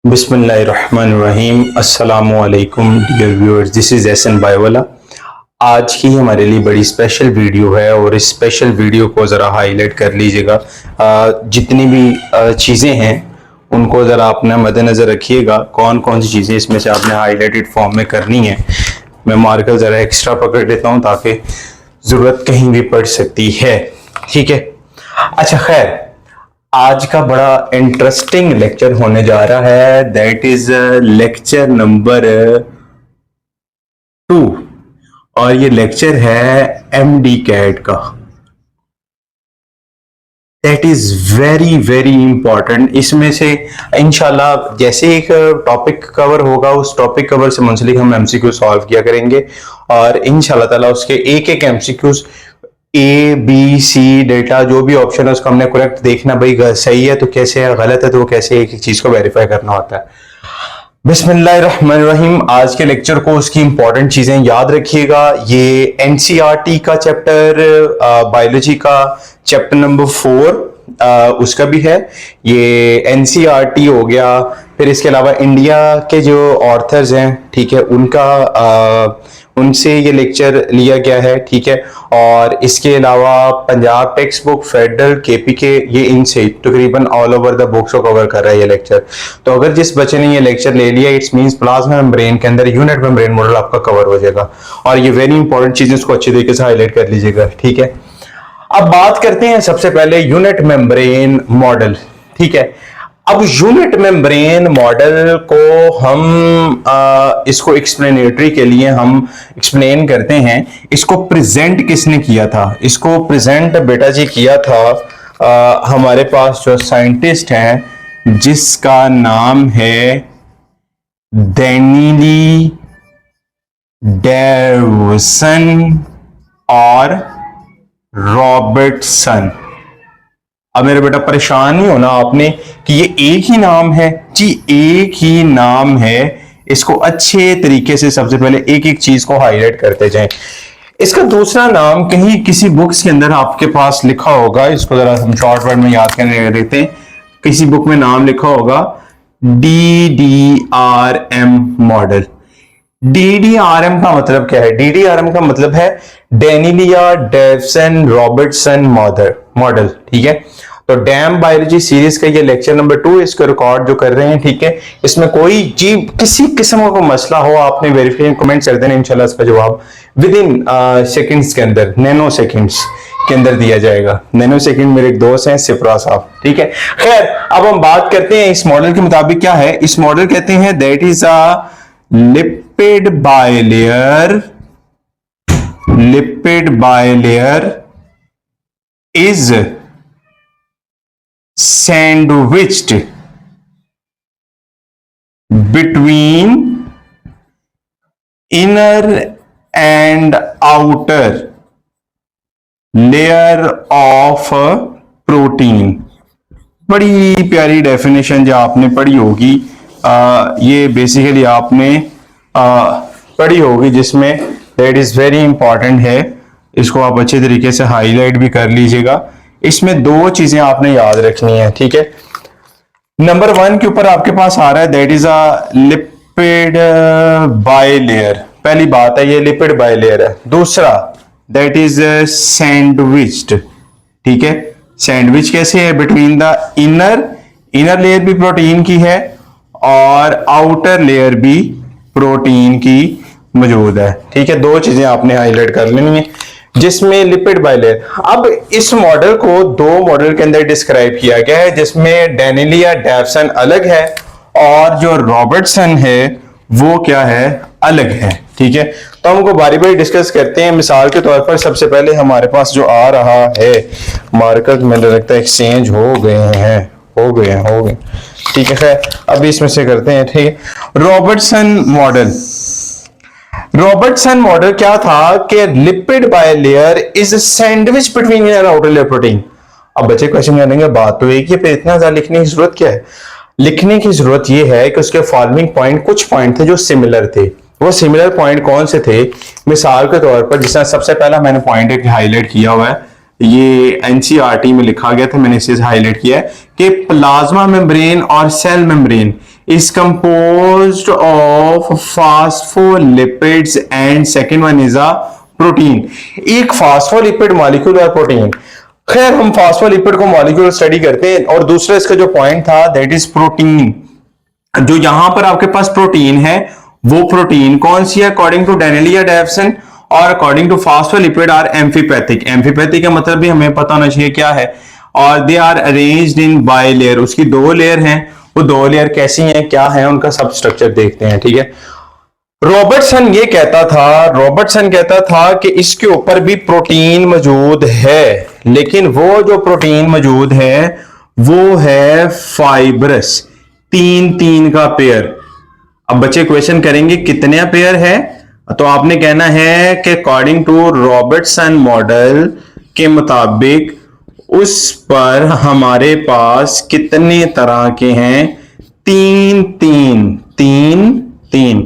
बिस्मिल्लाहिर्रहमानिर्रहीम। अस्सलामुअलैकुम dear viewers, this is Ehsan Biowala. आज की हमारे लिए बड़ी स्पेशल वीडियो है और इस स्पेशल वीडियो को ज़रा हाईलाइट कर लीजिएगा। जितनी भी चीज़ें हैं उनको ज़रा अपना मद्देनज़र रखिएगा। कौन कौन सी चीज़ें इसमें से आपने हाईलाइटेड फॉर्म में करनी है। मैं मार्कर ज़रा एक्स्ट्रा पकड़ लेता हूँ ताकि ज़रूरत कहीं भी पड़ सकती है। ठीक है, अच्छा खैर, आज का बड़ा इंटरेस्टिंग लेक्चर होने जा रहा है। दैट इज लेक्चर नंबर 2 और ये लेक्चर है एमडी कैट का। That is very very important. इसमें से इंशाल्लाह जैसे एक टॉपिक कवर होगा उस टॉपिक कवर से मुंसलिक हम एमसीक्यू सॉल्व किया करेंगे और इंशाल्लाह ताला उसके एक एक MCQs A B C data जो भी ऑप्शन है उसको हमने करेक्ट देखना, भाई सही है तो कैसे है, गलत है तो कैसे एक एक चीज को वेरीफाई करना होता है। बिस्मिल्लाहिर्रहमानिर्रहीम। आज के लेक्चर को उसकी इंपॉर्टेंट चीजें याद रखिएगा। ये एनसीईआरटी का चैप्टर, बायोलॉजी का चैप्टर नंबर 4 उसका भी है। ये एनसीईआरटी हो गया। फिर इसके अलावा इंडिया के जो ऑर्थर्स हैं, ठीक है, उनसे ये लेक्चर लिया गया है। ठीक है, और इसके अलावा Punjab text book, federal, KPK, ये इनसे तकरीबन ऑल ओवर द बुक्स को कवर कर रहा है ये लेक्चर। तो अगर जिस बच्चे ने ये लेक्चर ले लिया, इट्स मींस प्लाज्मा मेम्ब्रेन के अंदर यूनिट मेम्ब्रेन मॉडल आपका कवर हो जाएगा और ये वेरी इंपॉर्टेंट चीजें इसको अच्छी तरीके से हाईलाइट कर लीजिएगा। ठीक है, अब बात करते हैं सबसे पहले यूनिट मेम्ब्रेन मॉडल। ठीक है, अब यूनिट मेम्ब्रेन मॉडल को हम इसको एक्सप्लेनेटरी के लिए हम एक्सप्लेन करते हैं। इसको प्रेजेंट किसने किया था? इसको प्रेजेंट बेटा जी किया था हमारे पास जो साइंटिस्ट हैं जिसका नाम है डैनियल डेविसन और रॉबर्टसन। अब मेरे बेटा परेशान नहीं होना आपने कि ये एक ही नाम है जी, एक ही नाम है। इसको अच्छे तरीके से सबसे पहले एक एक चीज को हाईलाइट करते जाएं। इसका दूसरा नाम कहीं किसी बुक्स के अंदर आपके पास लिखा होगा, इसको जरा हम शॉर्ट वर्ड में याद करने देते हैं। किसी बुक में नाम लिखा होगा DDRM मॉडल। DDRM का मतलब क्या है? DDRM का मतलब है डैनियल डेविसन रॉबर्टसन मॉडल। ठीक है, तो डैम बायोलॉजी सीरीज का ये लेक्चर नंबर 2 इसको रिकॉर्ड जो कर रहे हैं। ठीक है, इसमें कोई जी किसी किस्म का मसला हो आपने वेरिफिकेशन कमेंट कर देना, इंशाल्लाह इसका जवाब विद इन सेकंड्स के अंदर, नैनो सेकंड्स के अंदर दिया जाएगा। नैनो सेकंड मेरे एक दोस्त हैं सिप्रा साहब। ठीक है, खैर अब हम बात करते हैं इस मॉडल के मुताबिक क्या है। इस मॉडल कहते हैं that is a lipid bilayer is sandwiched between inner and outer layer of protein। बड़ी प्यारी डेफिनेशन जो आपने पढ़ी होगी, ये बेसिकली आपने पढ़ी होगी, जिसमें दैट इज वेरी इंपॉर्टेंट है। इसको आप अच्छे तरीके से हाईलाइट भी कर लीजिएगा। इसमें दो चीजें आपने याद रखनी है। ठीक है, नंबर 1 के ऊपर आपके पास आ रहा है that is a lipid bilayer. पहली बात है ये लिपिड बाइलेयर है। दूसरा दैट इज सैंडविच्ड। ठीक है, सैंडविच कैसे है? बिटवीन द इनर लेयर भी प्रोटीन की है और आउटर लेयर भी प्रोटीन की मौजूद है। ठीक है, दो चीजें आपने हाईलाइट कर लेनी है जिसमें लिपिड बाइलेयर। अब इस मॉडल को दो मॉडल के अंदर डिस्क्राइब किया गया है, जिसमें डैनियल डेविसन अलग है और जो रॉबर्टसन है वो क्या है? अलग है। ठीक है, तो हमको बारी बारी डिस्कस करते हैं। मिसाल के तौर पर सबसे पहले हमारे पास जो आ रहा है मार्कर, मुझे लगता है एक्सचेंज हो गए। ठीक है, खैर अभी इसमें से करते हैं। ठीक है, रॉबर्टसन मॉडल क्या था कि lipid bilayer is sandwich between inner outer layer protein. अब बच्चे क्वेश्चन करेंगे बात तो एक ही, फिर इतना ज्यादा लिखने की जरूरत क्या है? लिखने की जरूरत यह है कि उसके फॉलोइंग पॉइंट, कुछ पॉइंट थे जो सिमिलर थे। वो सिमिलर पॉइंट कौन से थे? मिसाल के तौर पर जिसमें सबसे पहला मैंने पॉइंट एक हाईलाइट किया हुआ है, ये एनसीईआरटी में लिखा गया था, मैंने इसे हाईलाइट किया है कि प्लाज्मा मेम्ब्रेन और cell membrane is composed of phospholipids and second one is a protein. एक फास्फोलिपिड मॉलिक्यूल और प्रोटीन। खैर हम फास्फोलिपिड को मॉलिक्यूल स्टडी करते हैं, और दूसरा इसका जो पॉइंट था दैट इज प्रोटीन। जो यहां पर आपके पास प्रोटीन है वो प्रोटीन कौन सी है अकॉर्डिंग टू डेनेली या डेफसन, और according to phospholipid are amphipathic. Amphipathic का मतलब भी हमें पता होना चाहिए क्या है, और they are arranged in bilayer. उसकी दो लेयर हैं, वो दो लेयर कैसी हैं, क्या है, उनका सब स्ट्रक्चर देखते हैं। ठीक है, रॉबर्टसन कहता था कि इसके ऊपर भी प्रोटीन मौजूद है, लेकिन वो जो प्रोटीन मौजूद है वो है फाइब्रस, 3 का पेयर। अब बच्चे क्वेश्चन करेंगे कितने पेयर है, तो आपने कहना है कि अकॉर्डिंग टू रॉबर्टसन मॉडल के मुताबिक उस पर हमारे पास कितने तरह के हैं, 3।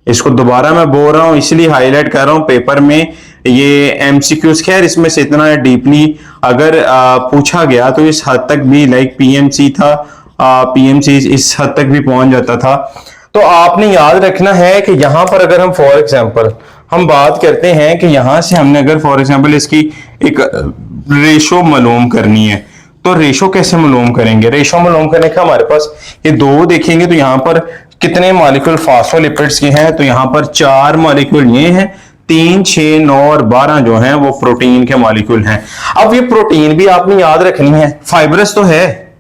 इसको दोबारा मैं बोल रहा हूं इसलिए हाईलाइट कर रहा हूं पेपर में, ये एमसीक्यूज। खैर इसमें से इतना डीपली अगर पूछा गया तो इस हद तक भी लाइक पीएमसी था, पीएमसी इस हद तक भी पहुंच जाता था। तो आपने याद रखना है कि यहां पर अगर हम फॉर एग्जांपल हम बात करते हैं कि यहां से हमने अगर फॉर एग्जांपल इसकी एक रेशो मालूम करनी है, तो रेशो कैसे मालूम करेंगे? रेशो मालूम करने का हमारे पास ये दो देखेंगे तो यहां पर कितने मॉलिक्यूल फास्फोलिपिड्स के हैं, तो यहां पर 4 मॉलिक्यूल ये हैं, 3, 6, 9 और 12 जो हैं वो प्रोटीन के मॉलिक्यूल हैं। अब ये प्रोटीन भी आपने याद रखनी है, फाइब्रस तो है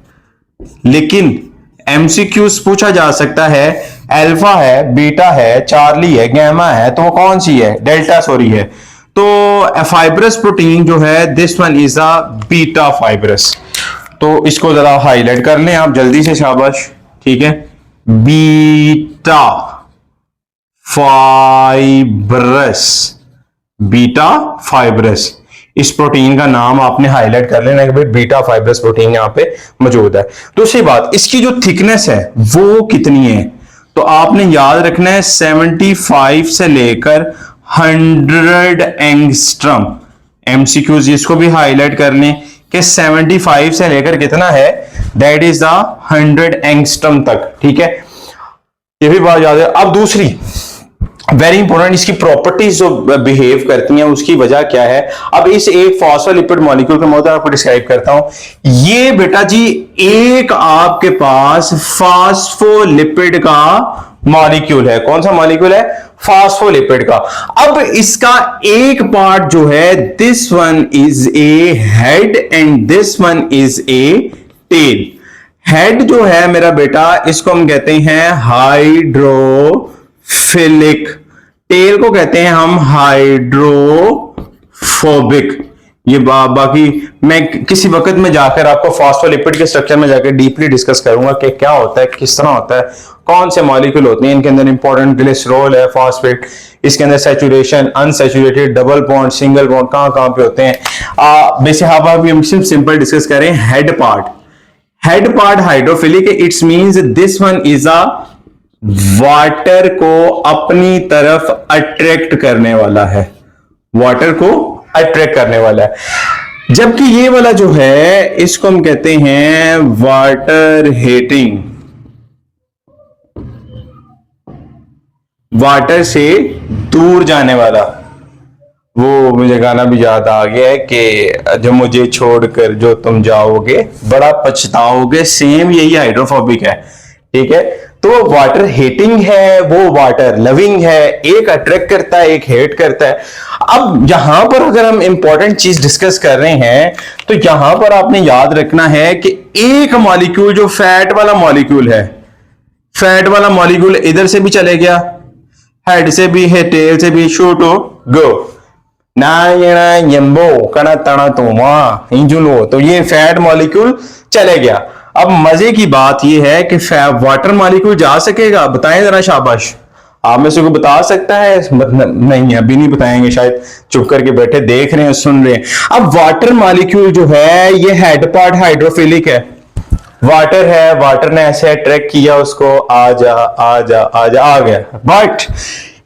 लेकिन एमसीक्यूज पूछा जा सकता है, अल्फा है, बीटा है, चार्ली है, गैमा है, तो वो कौन सी है? डेल्टा सॉरी है। तो फाइब्रस प्रोटीन जो है this one is a beta fibrous. तो इसको जरा हाईलाइट कर लें आप जल्दी से, शाबाश। ठीक है, बीटा फाइब्रस, इस प्रोटीन का नाम आपने हाईलाइट कर लेना कि भाई बीटा फाइब्रस प्रोटीन यहां पे मौजूद है। दूसरी बात, इसकी जो थिकनेस है वो कितनी है, तो आपने याद रखना है 75 से लेकर 100 एंगस्ट्रम। एमसीक्यूज इसको भी हाईलाइट कर लें कि 75 से लेकर कितना है, दैट इज द 100 एंगस्ट्रम तक। ठीक है, ये भी बात याद है। अब दूसरी वेरी इंपॉर्टेंट, इसकी प्रॉपर्टीज जो बिहेव करती हैं उसकी वजह क्या है। अब इस एक फॉस्फोलिपिड मॉलिक्यूल का मैं आपको डिस्क्राइब करता हूं। ये बेटा जी एक आपके पास फास्फोलिपिड का मॉलिक्यूल है। कौन सा मॉलिक्यूल है? फास्फोलिपिड का। अब इसका एक पार्ट जो है this one is a head and this one is a tail. Head जो है मेरा बेटा इसको हम कहते हैं हाइड्रोफिलिक, टेल को कहते हैं हम हाइड्रोफोबिक। ये बाकी मैं किसी वक्त में जाकर आपको फास्फोलिपिड के स्ट्रक्चर में जाकर डीपली डिस्कस करूंगा कि क्या होता है, किस तरह होता है, कौन से मॉलिक्यूल होते हैं, इनके अंदर इंपॉर्टेंट ग्लिसरॉल है, फॉस्फेट, इसके अंदर saturation, unsaturated, double bond, single bond कहां पे होते हैं। वैसे अभी हम सिंपल डिस्कस करें head part hydrophilic, it's means this one is a water को अपनी तरफ अट्रैक्ट करने वाला है, वाटर को अट्रैक्ट करने वाला है। जबकि ये वाला जो है इसको हम कहते हैं वाटर हेटिंग, वाटर से दूर जाने वाला। वो मुझे गाना भी याद आ गया है कि जो मुझे छोड़कर जो तुम जाओगे बड़ा पछताओगे, सेम यही हाइड्रोफोबिक है। ठीक है, तो वाटर हेटिंग है, वो वाटर लविंग है, एक अट्रैक्ट करता है, एक हेट करता है। अब यहां पर अगर हम इंपॉर्टेंट चीज डिस्कस कर रहे हैं तो यहां पर आपने याद रखना है कि एक मॉलिक्यूल जो फैट वाला मॉलिक्यूल है, फैट वाला मॉलिक्यूल इधर से भी चले गया, हेड से भी है, टेल से भी, शो टू गो तो ये फैट मॉलिक्यूल चले गया। अब मजे की बात यह है कि वाटर मॉलिक्यूल जा सकेगा? बताएं जरा, शाबाश। आप में से कोई बता सकता है? नहीं, अभी नहीं बताएंगे, शायद चुप करके बैठे देख रहे हैं, सुन रहे हैं। अब वाटर मॉलिक्यूल जो है ये हेड पार्ट हाइड्रोफिलिक है, वाटर है, वाटर ने ऐसे अट्रैक्ट किया उसको, आजा आजा आजा, आ गया। बट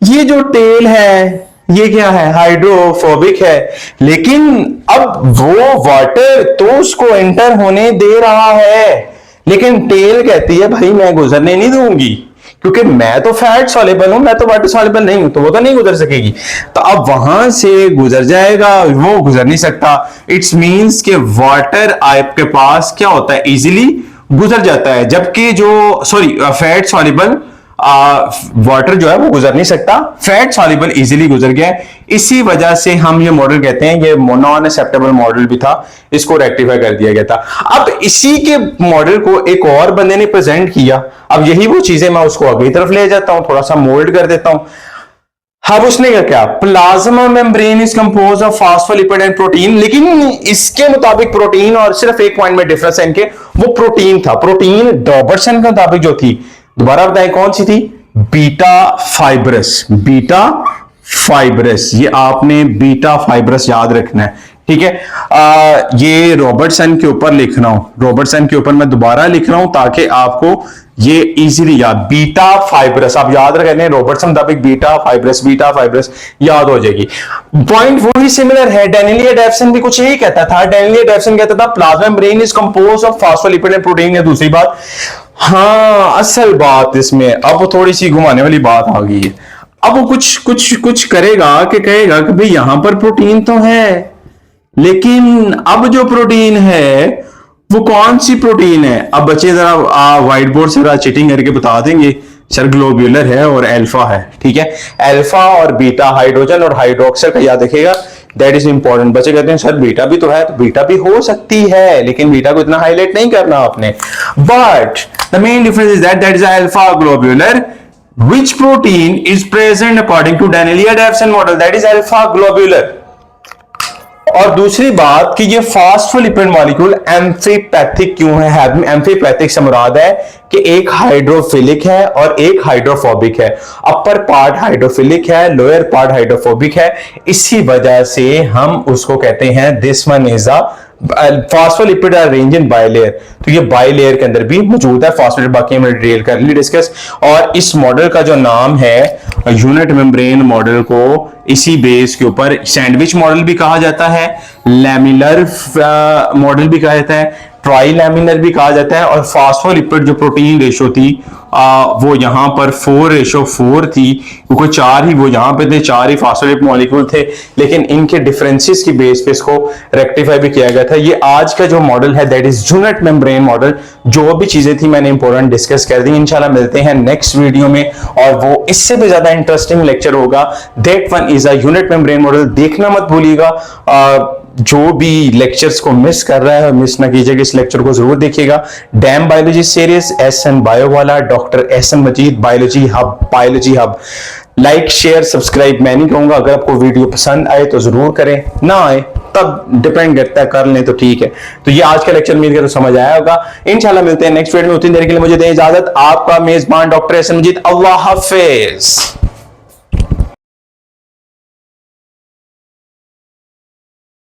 ये जो टेल है ये क्या है? हाइड्रोफोबिक है। लेकिन अब वो वाटर तो उसको एंटर होने दे रहा है, लेकिन टेल कहती है भाई मैं गुजरने नहीं दूंगी, क्योंकि मैं तो फैट सॉल्युबल हूं, मैं तो वाटर सॉल्युबल नहीं हूं, तो वो तो नहीं गुजर सकेगी। तो अब वहां से गुजर जाएगा, वो गुजर नहीं सकता। इट्स मींस कि वाटर आपके पास क्या होता है, इजीली गुजर जाता है, जबकि जो फैट सॉल्युबल वाटर जो है वो गुजर नहीं सकता, फैट सॉल्युबल इजीली गुजर गया है। इसी वजह से हम ये मॉडल कहते हैं, ये नॉन एक्सेप्टेबल मॉडल भी था, इसको रेक्टिफाई कर दिया गया था। अब इसी के मॉडल को एक और बंदे ने प्रेजेंट किया, अब यही वो चीजें मैं उसको अगली तरफ ले जाता हूं, थोड़ा सा मोल्ड कर देता हूं। अब उसने क्या, plasma membrane is compose of phospholipid and protein, लेकिन इसके मुताबिक प्रोटीन, और सिर्फ एक पॉइंट में डिफरेंस है इनके, वो प्रोटीन था। प्रोटीन रॉबर्टसन के मुताबिक जो थी, दोबारा बताएं कौन सी थी, बीटा फाइब्रस। बीटा फाइब्रस, ये आपने बीटा फाइब्रस याद रखना है, ठीक है। ये रॉबर्टसन के ऊपर लिख रहा हूं, रॉबर्टसन के ऊपर मैं दोबारा लिख रहा हूं ताकि आपको ये इजीली याद, बीटा फाइब्रस आप याद रखें, रॉबर्टसन मुताबिक बीटा फाइब्रस याद हो जाएगी। पॉइंट वही सिमिलर है, डैनियल डेविसन भी कुछ यही कहता था। डैनियल डेविसन कहता था plasma membrane is compose of phospholipid and protein. दूसरी बात, हाँ असल बात इसमें अब थोड़ी सी घुमाने वाली बात आ गई है। अब वो कुछ करेगा कि कहेगा कि भाई यहां पर प्रोटीन तो है, लेकिन अब जो प्रोटीन है वो कौन सी प्रोटीन है। अब बच्चे जरा व्हाइट बोर्ड से जरा चीटिंग करके बता देंगे, सर ग्लोब्यूलर है और अल्फा है, ठीक है। अल्फा और बीटा, हाइड्रोजन और हाइड्रोक्साइड का याद रखिएगा, दैट इज इंपॉर्टेंट। बच्चे कहते हैं सर बीटा भी तो है, तो बीटा भी हो सकती है, लेकिन बीटा को इतना हाईलाइट नहीं करना आपने। But the main difference is that is alpha globular, which protein is present according to Danieli-Davidson model, that is alpha globular। और दूसरी बात कि ये फास्फोलिपिड मॉलिक्यूल एम्फीपैथिक क्यों है। एम्फीपैथिक से मुराद है कि एक हाइड्रोफिलिक है और एक हाइड्रोफोबिक है। अपर पार्ट हाइड्रोफिलिक है, लोअर पार्ट हाइड्रोफोबिक है, इसी वजह से हम उसको कहते हैं this one is a phospholipid arranged in bilayer. तो ये बाइलेयर के अंदर भी मौजूद है फास्फोलिपिड, बाकी हमने डिटेल कर ली डिस्कस। और इस मॉडल का जो नाम है यूनिट मेम्ब्रेन मॉडल को इसी बेस के ऊपर सैंडविच मॉडल भी कहा जाता है, लैमिलर मॉडल भी कहा जाता है, ट्राई लैमिनर भी कहा जाता है। और फास्फोलिपिड जो प्रोटीन रेशो थी वो यहां पर 4:4 थी, क्योंकि 4 ही वो यहां पे थे, 4 ही फास्फोलिपिड मॉलिक्यूल थे, लेकिन इनके डिफरेंसेस की बेस पे इसको रेक्टिफाई भी किया गया था। ये आज का जो मॉडल है that is unit membrane model. जो भी चीजें थी मैंने इंपॉर्टेंट डिस्कस कर दी। इंशाल्लाह मिलते हैं नेक्स्ट वीडियो में, और वो इससे भी ज्यादा इंटरेस्टिंग लेक्चर होगा। That one is a unit membrane model, देखना मत भूलिएगा। जो भी लेक्चर्स को मिस कर रहा है मिस ना कीजिएगा, इस लेक्चर को जरूर देखिएगा। Dam biology series SN bio wala, doctor SN Majeed biology hub. Like share subscribe मैं नहीं कहूंगा, अगर आपको वीडियो पसंद आए तो जरूर करें, ना आए तब डिपेंड करता है, कर लें तो ठीक है। तो ये आज का लेक्चर मिलकर तो समझ आया होगा। इंशाल्लाह मिलते हैं नेक्स्ट वीडियो में, उतनी देर के लिए मुझे दें इजाजत। आपका मेजबान डॉक्टर एसएन मजीद, अल्लाह हाफिज।